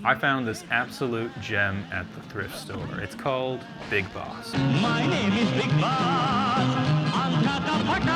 I found this absolute gem at the thrift store. It's called Big Boss. My name is Big Boss. Antaka Pakas.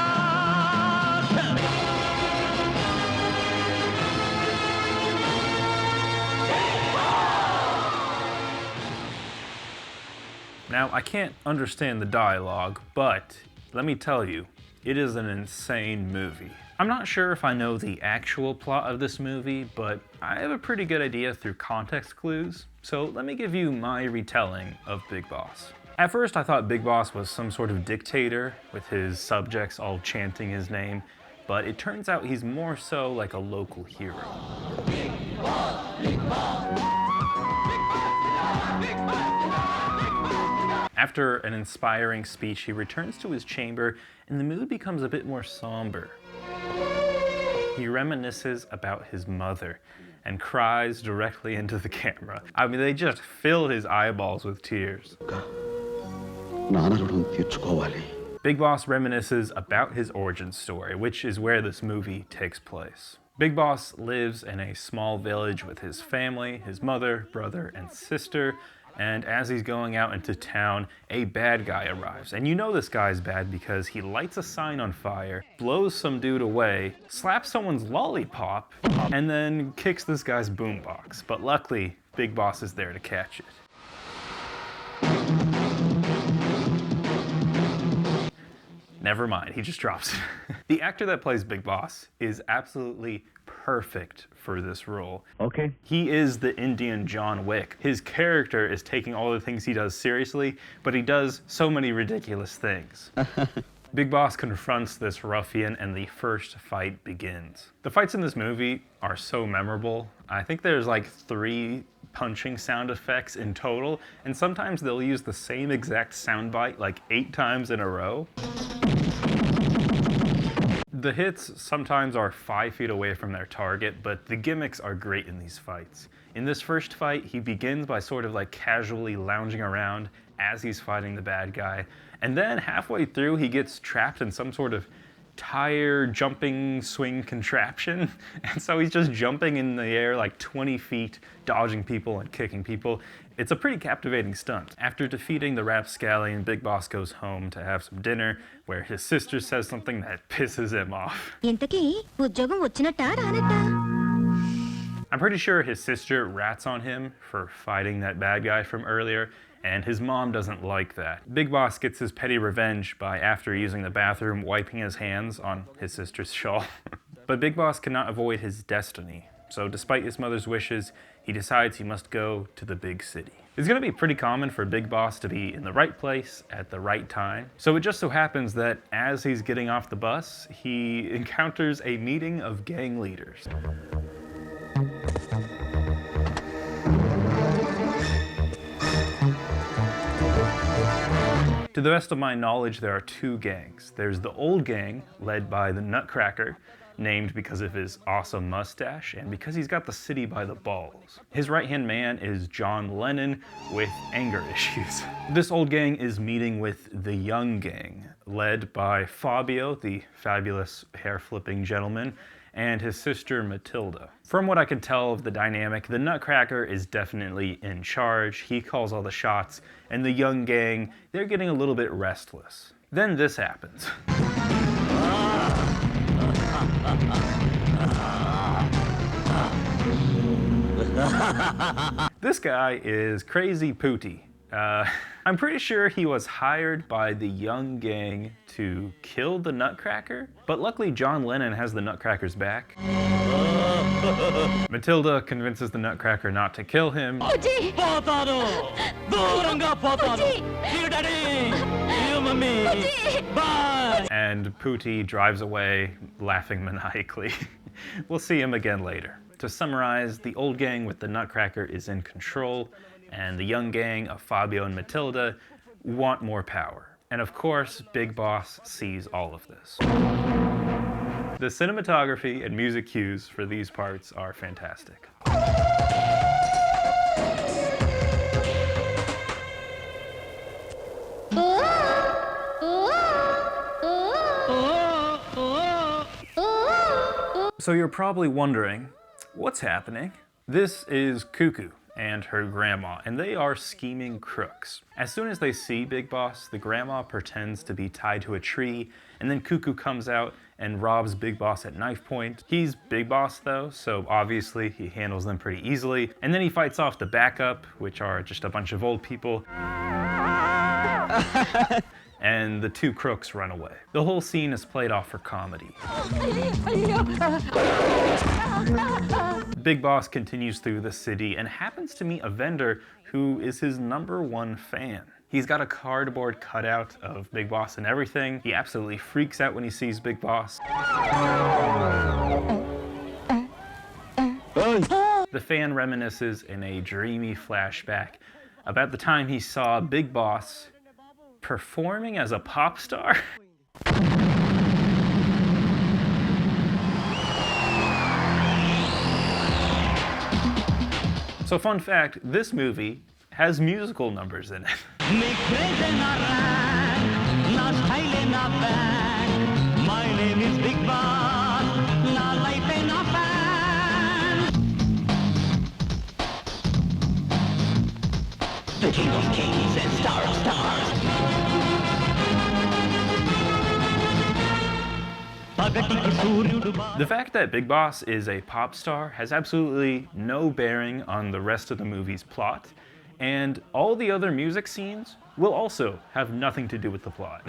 Now, I can't understand the dialogue, but let me tell you, it is an insane movie. I'm not sure if I know the actual plot of this movie, but I have a pretty good idea through context clues, so let me give you my retelling of Big Boss. At first, I thought Big Boss was some sort of dictator with his subjects all chanting his name, but it turns out he's more so like a local hero. Big Boss, Big Boss. After an inspiring speech, he returns to his chamber and the mood becomes a bit more somber. He reminisces about his mother and cries directly into the camera. I mean, they just fill his eyeballs with tears. Big Boss reminisces about his origin story, which is where this movie takes place. Big Boss lives in a small village with his family, his mother, brother, and sister. And as he's going out into town, a bad guy arrives. And you know this guy's bad because he lights a sign on fire, blows some dude away, slaps someone's lollipop, and then kicks this guy's boombox. But luckily, Big Boss is there to catch it. Never mind, he just drops it. The actor that plays Big Boss is absolutely perfect for this role. Okay. He is the Indian John Wick. His character is taking all the things he does seriously, but he does so many ridiculous things. Big Boss confronts this ruffian and the first fight begins. The fights in this movie are so memorable. I think there's like 3 punching sound effects in total, and sometimes they'll use the same exact soundbite like 8 times in a row. The hits sometimes are 5 feet away from their target, but the gimmicks are great in these fights. In this first fight, he begins by sort of like casually lounging around as he's fighting the bad guy, and then halfway through he gets trapped in some sort of tire jumping swing contraption, and so he's just jumping in the air like 20 feet, dodging people and kicking people. It's a pretty captivating stunt. After defeating the rapscallion, Big Boss goes home to have some dinner, where his sister says something that pisses him off. I'm pretty sure his sister rats on him for fighting that bad guy from earlier, and his mom doesn't like that. Big Boss gets his petty revenge by, after using the bathroom, wiping his hands on his sister's shawl. But Big Boss cannot avoid his destiny, so despite his mother's wishes, he decides he must go to the big city. It's gonna be pretty common for Big Boss to be in the right place at the right time. So it just so happens that as he's getting off the bus, he encounters a meeting of gang leaders. To the best of my knowledge, there are 2 gangs. There's the old gang, led by the Nutcracker, named because of his awesome mustache and because he's got the city by the balls. His right-hand man is John Lennon with anger issues. This old gang is meeting with the young gang, led by Fabio, the fabulous hair-flipping gentleman, and his sister Matilda. From what I can tell of the dynamic, the Nutcracker is definitely in charge. He calls all the shots, and the young gang, they're getting a little bit restless. Then this happens. This guy is Crazy Pooty. I'm pretty sure he was hired by the young gang to kill the Nutcracker, but luckily John Lennon has the Nutcracker's back. Matilda convinces the Nutcracker not to kill him. And Pooty drives away, laughing maniacally. We'll see him again later. To summarize, the old gang with the Nutcracker is in control, and the young gang of Fabio and Matilda want more power. And of course, Big Boss sees all of this. The cinematography and music cues for these parts are fantastic. So you're probably wondering, what's happening? This is Cuckoo, and her grandma, and they are scheming crooks. As soon as they see Big Boss, the grandma pretends to be tied to a tree, and then Cuckoo comes out and robs Big Boss at knife point. He's Big Boss though, so obviously he handles them pretty easily. And then he fights off the backup, which are just a bunch of old people. And the two crooks run away. The whole scene is played off for comedy. Big Boss continues through the city and happens to meet a vendor who is his #1 fan. He's got a cardboard cutout of Big Boss and everything. He absolutely freaks out when he sees Big Boss. The fan reminisces in a dreamy flashback about the time he saw Big Boss performing as a pop star. So fun fact, this movie has musical numbers in it. My name is Big Boss, na life and na fan. The king of kings and star of stars. The fact that Big Boss is a pop star has absolutely no bearing on the rest of the movie's plot, and all the other music scenes will also have nothing to do with the plot.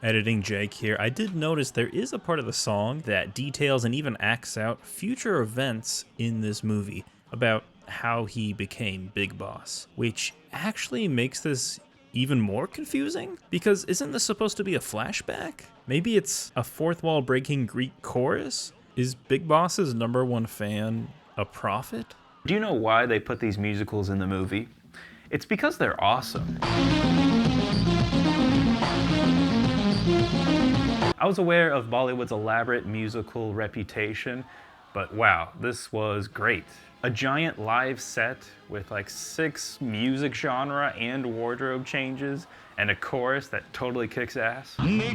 Editing Jake here, I did notice there is a part of the song that details and even acts out future events in this movie about how he became Big Boss, which actually makes this even more confusing, because isn't this supposed to be a flashback? Maybe it's a fourth wall breaking Greek chorus? Is Big Boss's #1 fan a prophet? Do you know why they put these musicals in the movie? It's because they're awesome. I was aware of Bollywood's elaborate musical reputation, but wow, this was great. A giant live set with like 6 music genre and wardrobe changes, and a chorus that totally kicks ass. My name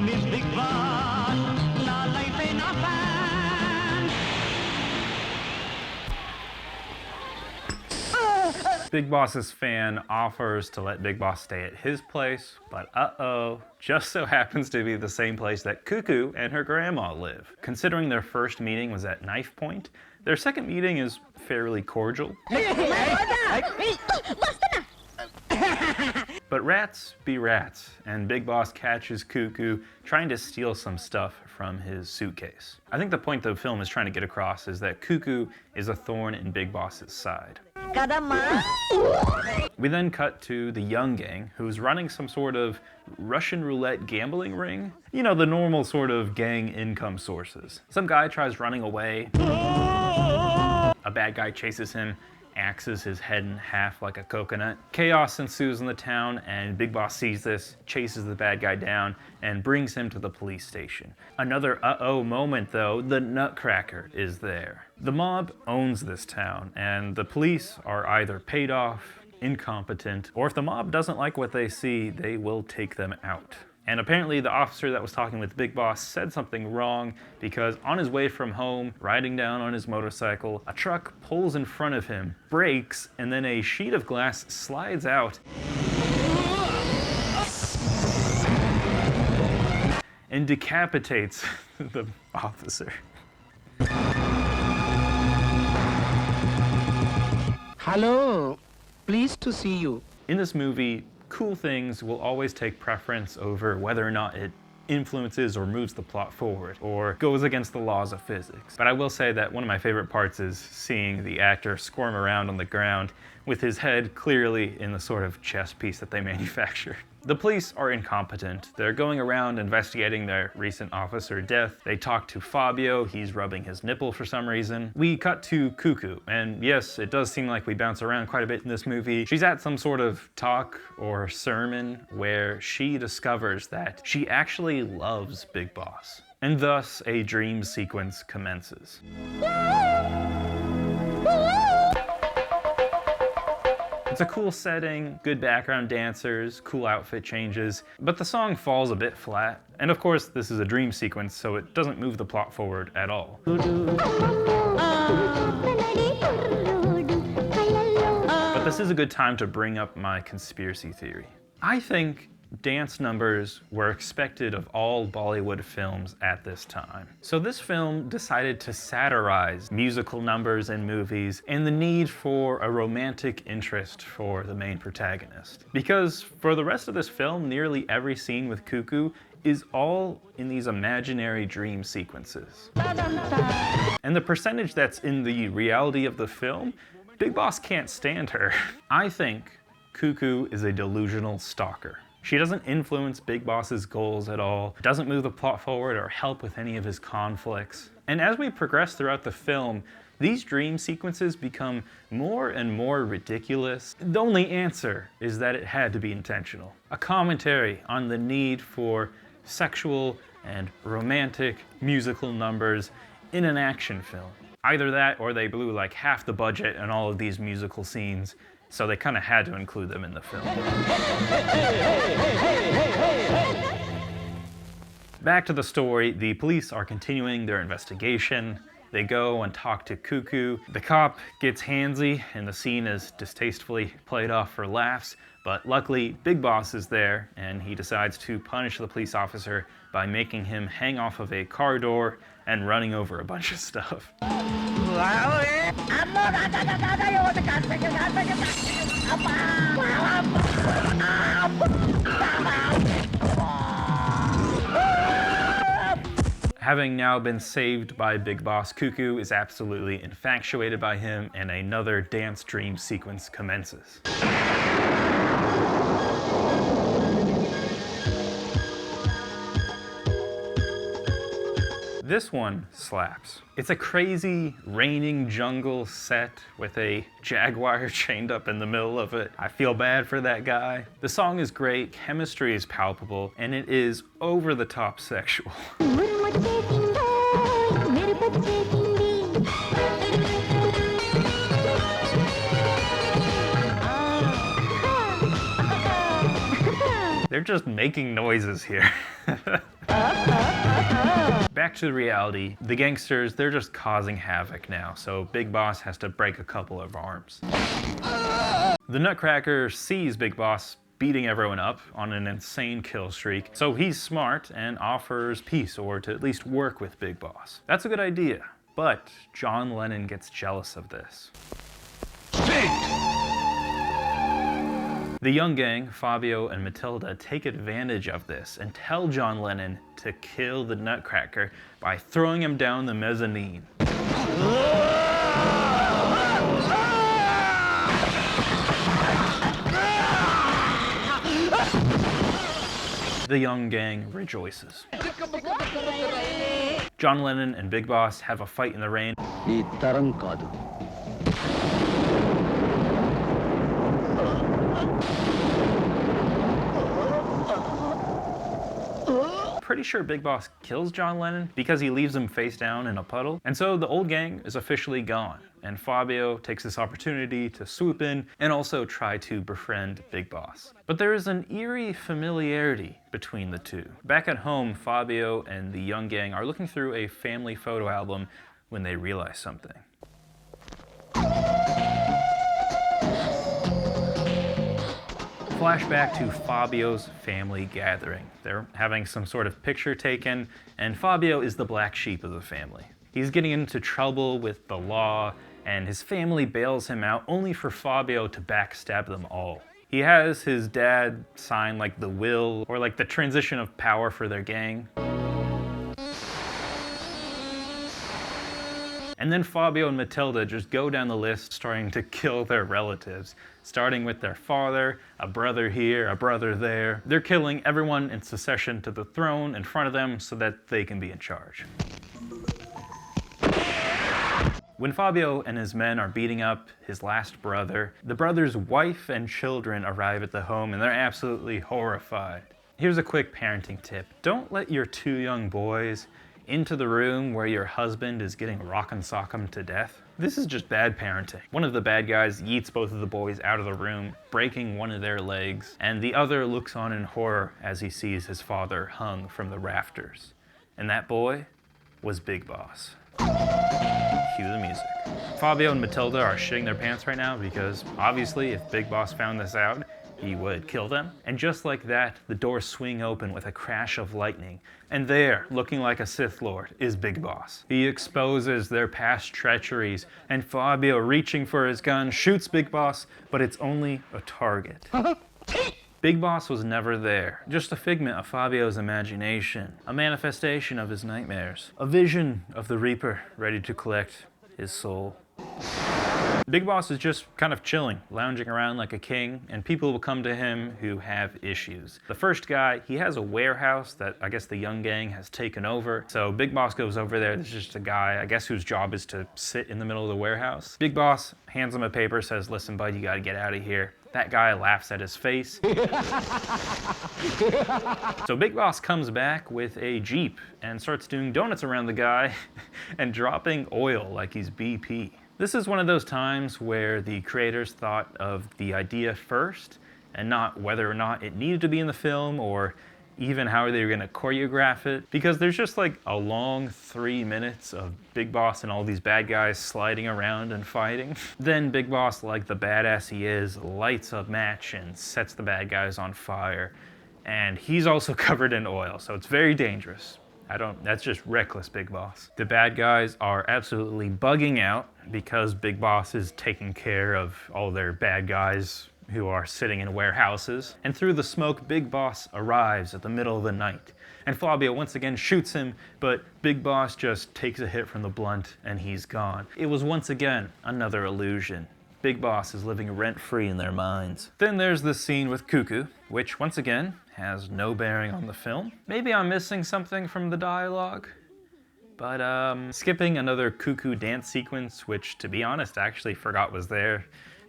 is Big Boss, na life and na fan. Big Boss's fan offers to let Big Boss stay at his place, but just so happens to be the same place that Cuckoo and her grandma live. Considering their first meeting was at knife point, their second meeting is fairly cordial. But rats be rats, and Big Boss catches Cuckoo trying to steal some stuff from his suitcase. I think the point the film is trying to get across is that Cuckoo is a thorn in Big Boss's side. We then cut to the young gang, who's running some sort of Russian roulette gambling ring. You know, the normal sort of gang income sources. Some guy tries running away. A bad guy chases him, axes his head in half like a coconut. Chaos ensues in the town, and Big Boss sees this, chases the bad guy down, and brings him to the police station. Another moment though, the Nutcracker is there. The mob owns this town, and the police are either paid off, incompetent, or if the mob doesn't like what they see, they will take them out. And apparently the officer that was talking with Big Boss said something wrong, because on his way from home, riding down on his motorcycle, a truck pulls in front of him, brakes, and then a sheet of glass slides out and decapitates the officer. Hello, pleased to see you. In this movie, cool things will always take preference over whether or not it influences or moves the plot forward or goes against the laws of physics. But I will say that one of my favorite parts is seeing the actor squirm around on the ground with his head clearly in the sort of chess piece that they manufacture. The police are incompetent. They're going around investigating their recent officer death. They talk to Fabio, he's rubbing his nipple for some reason. We cut to Cuckoo, and yes, it does seem like we bounce around quite a bit in this movie. She's at some sort of talk or sermon where she discovers that she actually loves Big Boss. And thus, a dream sequence commences. It's a cool setting, good background dancers, cool outfit changes, but the song falls a bit flat. And of course, this is a dream sequence, so it doesn't move the plot forward at all. But this is a good time to bring up my conspiracy theory. I think dance numbers were expected of all Bollywood films at this time. So this film decided to satirize musical numbers in movies and the need for a romantic interest for the main protagonist. Because for the rest of this film, nearly every scene with Cuckoo is all in these imaginary dream sequences. And the percentage that's in the reality of the film, Bigg Boss can't stand her. I think Cuckoo is a delusional stalker. She doesn't influence Bigg Boss's goals at all, doesn't move the plot forward or help with any of his conflicts. And as we progress throughout the film, these dream sequences become more and more ridiculous. The only answer is that it had to be intentional. A commentary on the need for sexual and romantic musical numbers in an action film. Either that or they blew like half the budget on all of these musical scenes, so they kind of had to include them in the film. Back to the story, the police are continuing their investigation. They go and talk to Cuckoo. The cop gets handsy and the scene is distastefully played off for laughs, but luckily Bigg Boss is there and he decides to punish the police officer by making him hang off of a car door and running over a bunch of stuff. Having now been saved by Bigg Boss, Cuckoo is absolutely infatuated by him, and another dance dream sequence commences. This one slaps. It's a crazy raining jungle set with a jaguar chained up in the middle of it. I feel bad for that guy. The song is great, chemistry is palpable, and it is over the top sexual. They're just making noises here. Back to reality, the gangsters, they're just causing havoc now, so Bigg Boss has to break a couple of arms. The Nutcracker sees Bigg Boss beating everyone up on an insane kill streak, so he's smart and offers peace or to at least work with Bigg Boss. That's a good idea, but John Lennon gets jealous of this. The young gang, Fabio and Matilda, take advantage of this and tell John Lennon to kill the Nutcracker by throwing him down the mezzanine. The young gang rejoices. John Lennon and Bigg Boss have a fight in the rain. Pretty sure Bigg Boss kills John Lennon because he leaves him face down in a puddle. And so the old gang is officially gone. And Fabio takes this opportunity to swoop in and also try to befriend Bigg Boss. But there is an eerie familiarity between the two. Back at home, Fabio and the young gang are looking through a family photo album when they realize something. Flashback to Fabio's family gathering. They're having some sort of picture taken, and Fabio is the black sheep of the family. He's getting into trouble with the law, and his family bails him out only for Fabio to backstab them all. He has his dad sign like the will or like the transition of power for their gang. And then Fabio and Matilda just go down the list starting to kill their relatives, starting with their father, a brother here, a brother there. They're killing everyone in succession to the throne in front of them so that they can be in charge. When Fabio and his men are beating up his last brother, the brother's wife and children arrive at the home and they're absolutely horrified. Here's a quick parenting tip. Don't let your two young boys into the room where your husband is getting rock and sock'em to death. This is just bad parenting. One of the bad guys yeets both of the boys out of the room, breaking one of their legs, and the other looks on in horror as he sees his father hung from the rafters. And that boy was Big Boss. Cue the music. Fabio and Matilda are shitting their pants right now because obviously if Big Boss found this out, he would kill them. And just like that, the doors swing open with a crash of lightning. And there, looking like a Sith Lord, is Big Boss. He exposes their past treacheries, and Fabio, reaching for his gun, shoots Big Boss, but it's only a target. Big Boss was never there, just a figment of Fabio's imagination, a manifestation of his nightmares, a vision of the Reaper ready to collect his soul. Big Boss is just kind of chilling, lounging around like a king, and people will come to him who have issues. The first guy, he has a warehouse that I guess the young gang has taken over. So Big Boss goes over there. There's just a guy, I guess, whose job is to sit in the middle of the warehouse. Big Boss hands him a paper, says, "Listen, bud, you gotta get out of here." That guy laughs at his face. So Big Boss comes back with a Jeep and starts doing donuts around the guy and dropping oil like he's BP. This is one of those times where the creators thought of the idea first and not whether or not it needed to be in the film or even how they were going to choreograph it, because there's just like a long 3 minutes of Big Boss and all these bad guys sliding around and fighting. Then Big Boss, like the badass he is, lights a match and sets the bad guys on fire. And he's also covered in oil, so it's very dangerous. That's just reckless Big Boss. The bad guys are absolutely bugging out because Big Boss is taking care of all their bad guys who are sitting in warehouses. And through the smoke, Big Boss arrives at the middle of the night. And Fabio once again shoots him, but Big Boss just takes a hit from the blunt and he's gone. It was once again another illusion. Big Boss is living rent-free in their minds. Then there's this scene with Cuckoo, which once again has no bearing on the film. Maybe I'm missing something from the dialogue, but skipping another Cuckoo dance sequence, which to be honest, I actually forgot was there.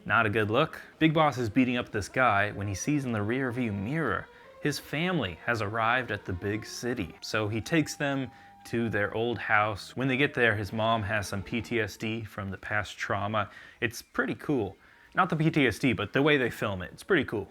Not a good look. Big Boss is beating up this guy when he sees in the rear view mirror his family has arrived at the big city. So he takes them to their old house. When they get there, his mom has some PTSD from the past trauma. It's pretty cool. Not the PTSD, but the way they film it. It's pretty cool.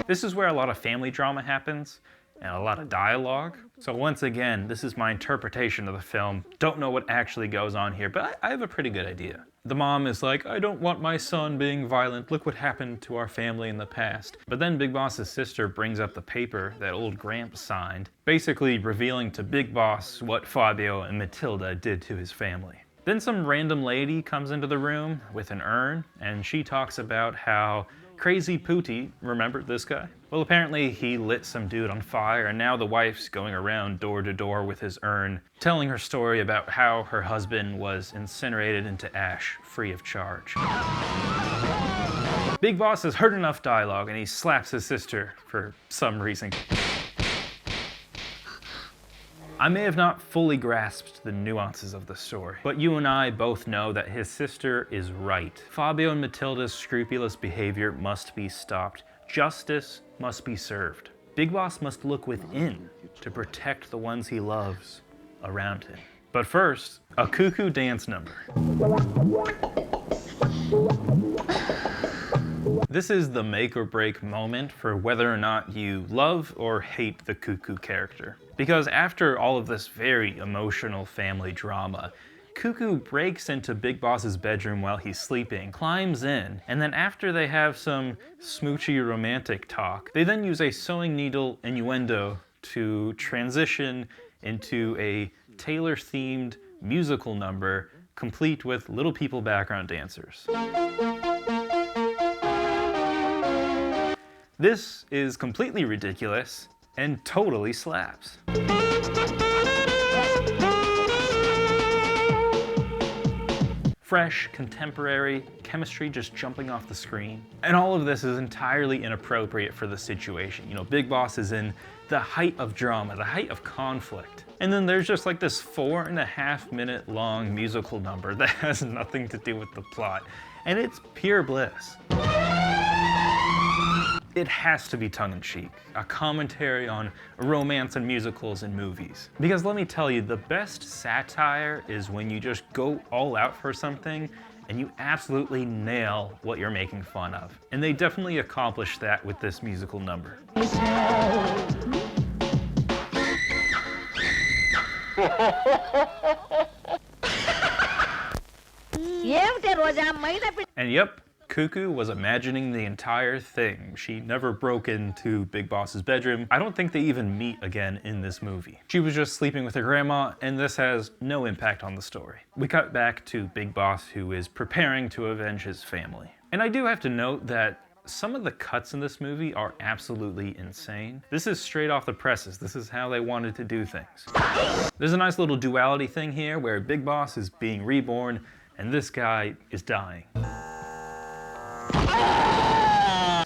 This is where a lot of family drama happens and a lot of dialogue. So once again, this is my interpretation of the film. Don't know what actually goes on here, but I have a pretty good idea. The mom is like, "I don't want my son being violent. Look what happened to our family in the past." But then Big Boss's sister brings up the paper that old Gramps signed, basically revealing to Big Boss what Fabio and Matilda did to his family. Then some random lady comes into the room with an urn, and she talks about how Crazy Pooty, remember this guy? Well, apparently he lit some dude on fire, and now the wife's going around door to door with his urn, telling her story about how her husband was incinerated into ash, free of charge. Big Boss has heard enough dialogue, and he slaps his sister for some reason. I may have not fully grasped the nuances of the story, but you and I both know that his sister is right. Fabio and Matilda's scrupulous behavior must be stopped. Justice must be served. Big Boss must look within to protect the ones he loves around him. But first, a Cuckoo dance number. This is the make or break moment for whether or not you love or hate the Cuckoo character. Because after all of this very emotional family drama, Cuckoo breaks into Big Boss's bedroom while he's sleeping, climbs in, and then after they have some smoochy romantic talk, they then use a sewing needle innuendo to transition into a Taylor-themed musical number, complete with Little People background dancers. This is completely ridiculous and totally slaps. Fresh, contemporary, chemistry just jumping off the screen. And all of this is entirely inappropriate for the situation. You know, Big Boss is in the height of drama, the height of conflict. And then there's just like this 4.5 minute long musical number that has nothing to do with the plot. And it's pure bliss. it has to be tongue-in-cheek, a commentary on romance and musicals and movies. Because let me tell you, the best satire is when you just go all out for something and you absolutely nail what you're making fun of. And they definitely accomplished that with this musical number. And yep, Cuckoo was imagining the entire thing. She never broke into Big Boss's bedroom. I don't think they even meet again in this movie. She was just sleeping with her grandma, and this has no impact on the story. We cut back to Big Boss, who is preparing to avenge his family. And I do have to note that some of the cuts in this movie are absolutely insane. This is straight off the presses. This is how they wanted to do things. There's a nice little duality thing here where Big Boss is being reborn and this guy is dying.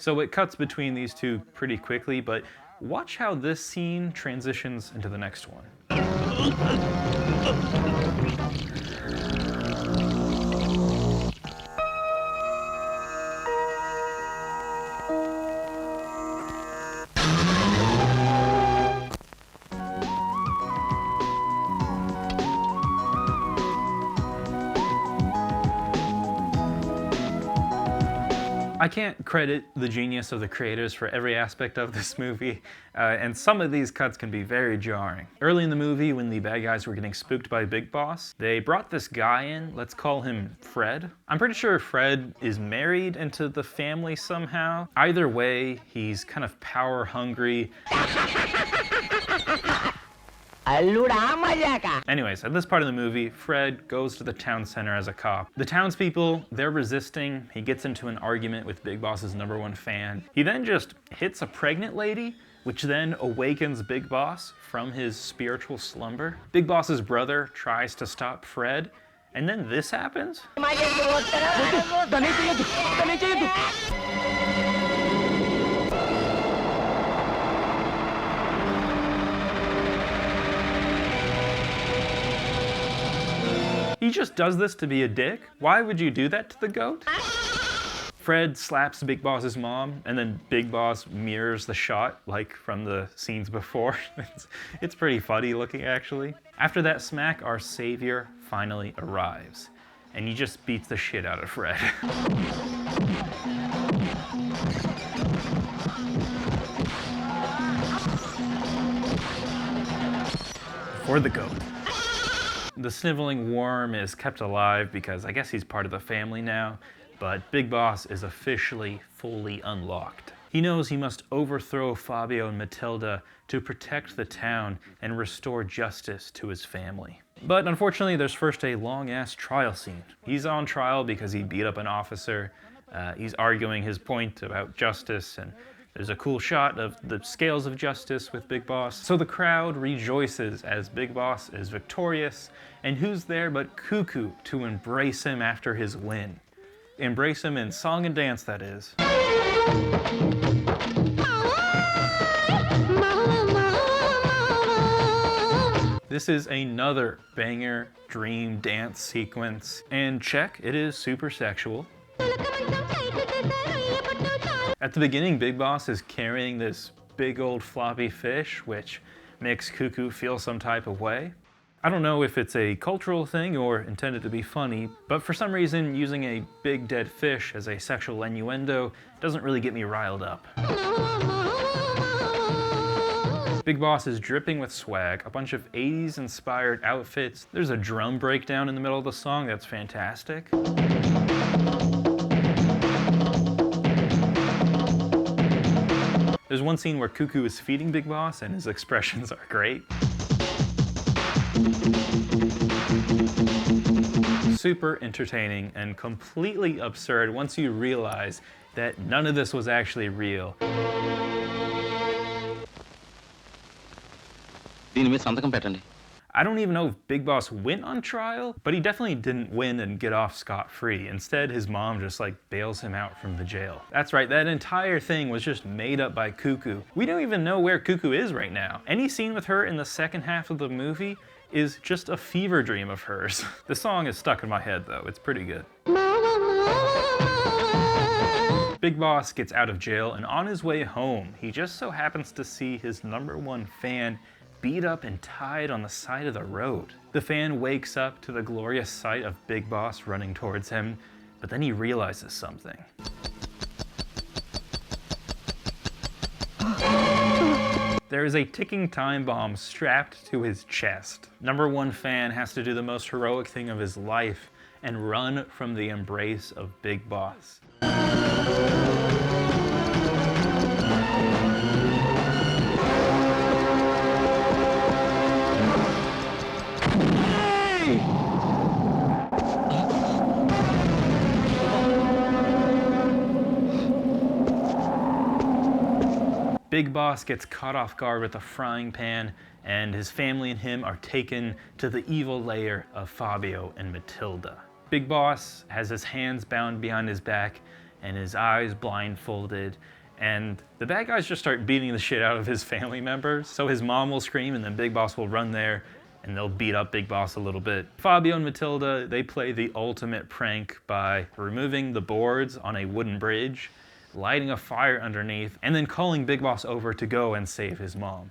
So it cuts between these two pretty quickly, but watch how this scene transitions into the next one. I can't credit the genius of the creators for every aspect of this movie, and some of these cuts can be very jarring. Early in the movie, when the bad guys were getting spooked by Big Boss, they brought this guy in, let's call him Fred. I'm pretty sure Fred is married into the family somehow. Either way, he's kind of power hungry. Anyways, at this part of the movie, Fred goes to the town center as a cop. The townspeople, they're resisting. He gets into an argument with Big Boss's #1 fan. He then just hits a pregnant lady, which then awakens Big Boss from his spiritual slumber. Big Boss's brother tries to stop Fred, and then this happens. He just does this to be a dick? Why would you do that to the goat? Fred slaps Big Boss's mom, and then Big Boss mirrors the shot, like from the scenes before. It's pretty funny looking, actually. After that smack, our savior finally arrives, and he just beats the shit out of Fred. For the goat. The sniveling worm is kept alive because I guess he's part of the family now, but Big Boss is officially fully unlocked. He knows he must overthrow Fabio and Matilda to protect the town and restore justice to his family. But unfortunately, there's first a long-ass trial scene. He's on trial because he beat up an officer. He's arguing his point about justice, and there's a cool shot of the scales of justice with Big Boss. So the crowd rejoices as Big Boss is victorious, and who's there but Cuckoo to embrace him after his win. Embrace him in song and dance, that is. This is another banger dream dance sequence, and check, it is super sexual. At the beginning, Big Boss is carrying this big old floppy fish, which makes Cuckoo feel some type of way. I don't know if it's a cultural thing or intended to be funny, but for some reason, using a big dead fish as a sexual innuendo doesn't really get me riled up. Big Boss is dripping with swag, a bunch of 80s inspired outfits. There's a drum breakdown in the middle of the song that's fantastic. There's one scene where Cuckoo is feeding Big Boss and his expressions are great. Super entertaining and completely absurd once you realize that none of this was actually real. I don't even know if Big Boss went on trial, but he definitely didn't win and get off scot-free. Instead, his mom just bails him out from the jail. That's right, that entire thing was just made up by Cuckoo. We don't even know where Cuckoo is right now. Any scene with her in the second half of the movie is just a fever dream of hers. The song is stuck in my head though, it's pretty good. Big Boss gets out of jail, and on his way home, he just so happens to see his #1 fan beat up and tied on the side of the road. The fan wakes up to the glorious sight of Big Boss running towards him, but then he realizes something. There is a ticking time bomb strapped to his chest. #1 fan has to do the most heroic thing of his life and run from the embrace of Big Boss. Big Boss gets caught off guard with a frying pan, and his family and him are taken to the evil lair of Fabio and Matilda. Big Boss has his hands bound behind his back and his eyes blindfolded, and the bad guys just start beating the shit out of his family members. So his mom will scream, and then Big Boss will run there and they'll beat up Big Boss a little bit. Fabio and Matilda, they play the ultimate prank by removing the boards on a wooden bridge, lighting a fire underneath, and then calling Big Boss over to go and save his mom.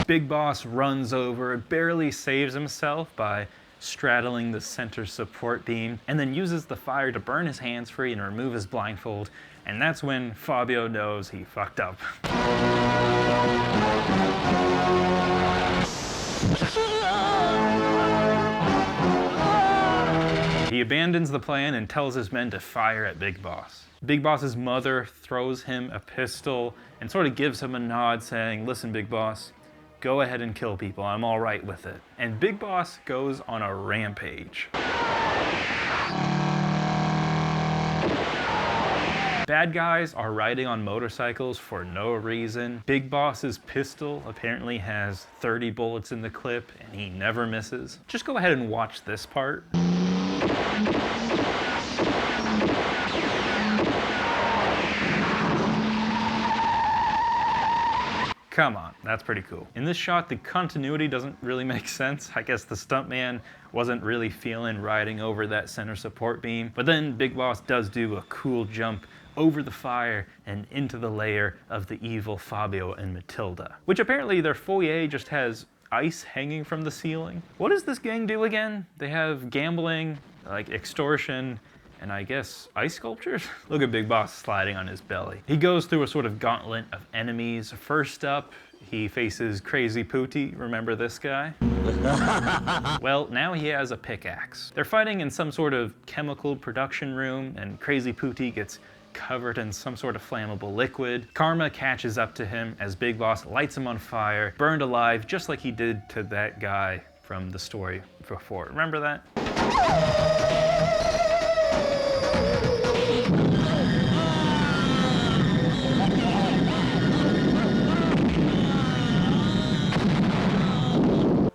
Big Boss runs over, barely saves himself by straddling the center support beam, and then uses the fire to burn his hands free and remove his blindfold, and that's when Fabio knows he fucked up. He abandons the plan and tells his men to fire at Big Boss. Big Boss's mother throws him a pistol and sort of gives him a nod saying, "Listen, Big Boss, go ahead and kill people, I'm all right with it." And Big Boss goes on a rampage. Bad guys are riding on motorcycles for no reason. Big Boss's pistol apparently has 30 bullets in the clip and he never misses. Just go ahead and watch this part. Come on, that's pretty cool. In this shot, the continuity doesn't really make sense. I guess the stuntman wasn't really feeling riding over that center support beam. But then Big Boss does do a cool jump over the fire and into the lair of the evil Fabio and Matilda, which apparently their foyer just has ice hanging from the ceiling. What does this gang do again? They have gambling, like extortion, and I guess ice sculptures? Look at Big Boss sliding on his belly. He goes through a sort of gauntlet of enemies. First up, he faces Crazy Pooty. Remember this guy? Well, now he has a pickaxe. They're fighting in some sort of chemical production room, and Crazy Pooty gets covered in some sort of flammable liquid. Karma catches up to him as Big Boss lights him on fire, burned alive, just like he did to that guy from the story before. Remember that?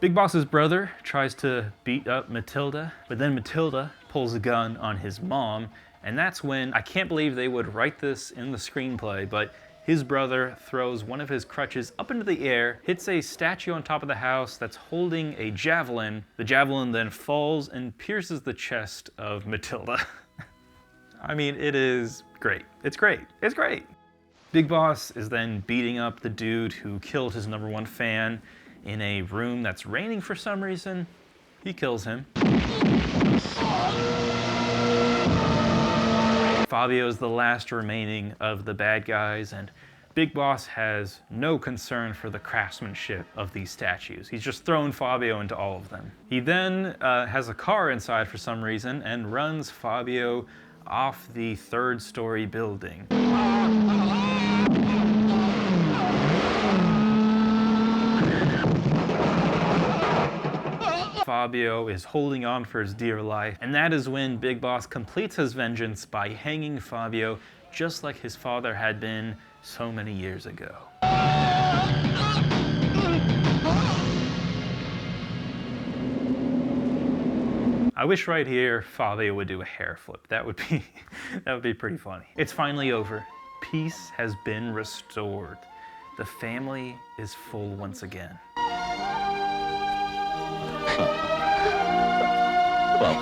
Big Boss's brother tries to beat up Matilda, but then Matilda pulls a gun on his mom, and that's when, I can't believe they would write this in the screenplay, but his brother throws one of his crutches up into the air, hits a statue on top of the house that's holding a javelin. The javelin then falls and pierces the chest of Matilda. I mean, it is great. It's great. It's great. Big Boss is then beating up the dude who killed his #1 fan in a room that's raining for some reason. He kills him. Fabio is the last remaining of the bad guys, and Big Boss has no concern for the craftsmanship of these statues. He's just thrown Fabio into all of them. He then has a car inside for some reason and runs Fabio off the 3rd-story building. Fabio is holding on for his dear life, and that is when Big Boss completes his vengeance by hanging Fabio just like his father had been so many years ago. I wish right here Fabio would do a hair flip. That would be pretty funny. It's finally over. Peace has been restored. The family is full once again. Well,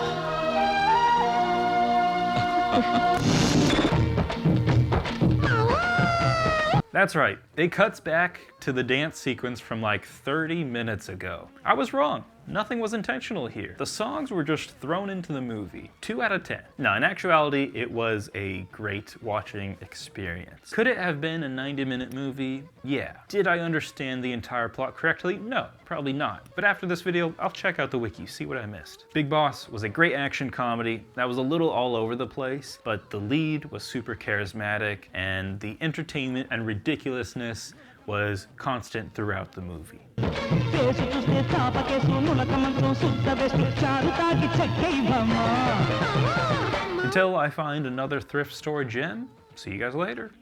That's right, it cuts back to the dance sequence from like 30 minutes ago. I was wrong. Nothing was intentional here. The songs were just thrown into the movie. 2 out of 10. Now, in actuality, it was a great watching experience. Could it have been a 90-minute movie? Yeah. Did I understand the entire plot correctly? No, probably not. But after this video, I'll check out the wiki, see what I missed. Big Boss was a great action comedy that was a little all over the place, but the lead was super charismatic, and the entertainment and ridiculousness was constant throughout the movie. Until I find another thrift store gem, see you guys later.